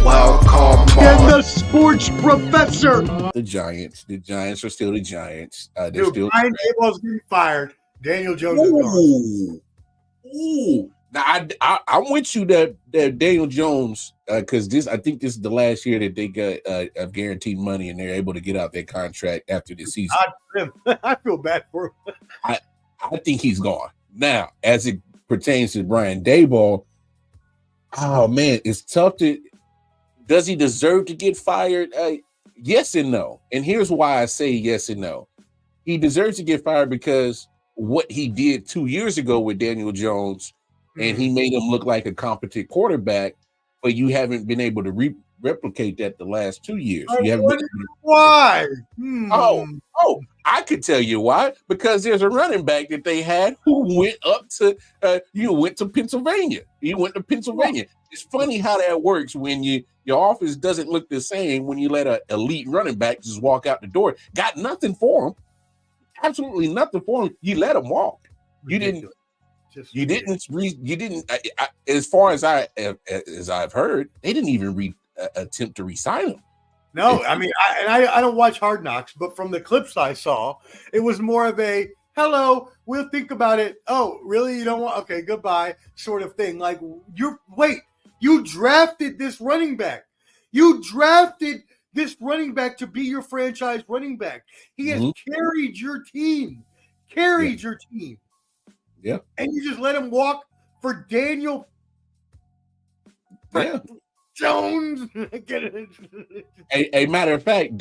Welcome And the sports professor. The Giants are still the Giants. They're Dude, still Brian Daboll's getting fired. Daniel Jones is gone. Ooh. Now I'm with you that Daniel Jones, because I think this is the last year that they got guaranteed money and they're able to get out their contract after the season. I feel bad for him. I think he's gone. Now, as it pertains to Brian Daboll, oh man, it's tough to. Does he deserve to get fired? Yes and no. And here's why I say yes and no. He deserves to get fired because what he did 2 years ago with Daniel Jones, and he made him look like a competent quarterback, but you haven't been able to replicate that the last 2 years. You haven't been why? I could tell you why. Because there's a running back that they had who went up to went to Pennsylvania. He went to Pennsylvania. It's funny how that works when your offense doesn't look the same when you let an elite running back just walk out the door. Got nothing for him. Absolutely nothing for him. You let him walk. Ridiculous. You didn't. As far as I've heard, they didn't even attempt to re-sign him. No, I mean, I don't watch Hard Knocks, but from the clips I saw, it was more of a hello, we'll think about it. Oh, really? You don't want? Okay, goodbye, sort of thing. Like you drafted this running back. You drafted this running back to be your franchise running back. He has carried your team. Your team. Yeah. And you just let him walk for Daniel Jones. A matter of fact,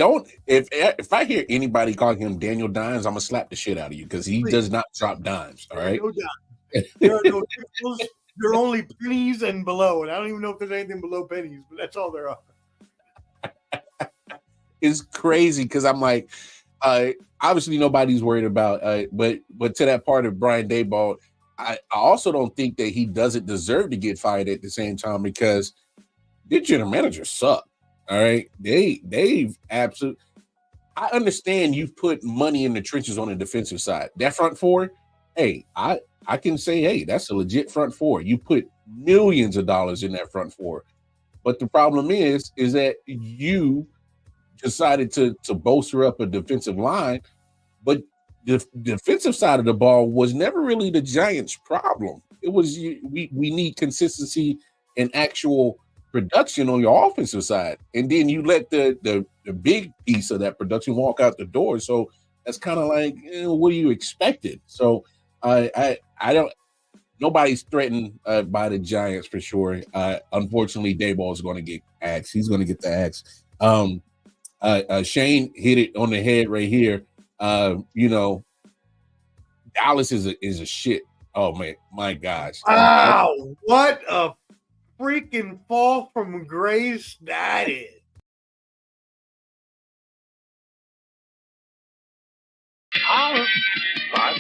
if I hear anybody calling him Daniel Dimes, I'm gonna slap the shit out of you because he does not drop dimes. All right. No dimes. There are no nickels. There are only pennies and below. And I don't even know if there's anything below pennies, but that's all there are. It's crazy because I'm like, obviously nobody's worried about, but to that part of Brian Daboll, I also don't think that he doesn't deserve to get fired at the same time because their general managers suck. All right, they've absolutely. I understand you've put money in the trenches on the defensive side. That front four, hey, I can say, hey, that's a legit front four. You put millions of dollars in that front four, but the problem is that you decided to bolster up a defensive line, but the defensive side of the ball was never really the Giants' problem. It was we need consistency and actual production on your offensive side, and then you let the big piece of that production walk out the door. So that's kind of like, what do you expected? So I don't. Nobody's threatened by the Giants for sure. Unfortunately, Daboll is going to get axed. He's going to get the axe. Shane hit it on the head right here. Dallas is a shit. Oh man, my gosh! Wow, what a freaking fall from grace that is! Holla, $5.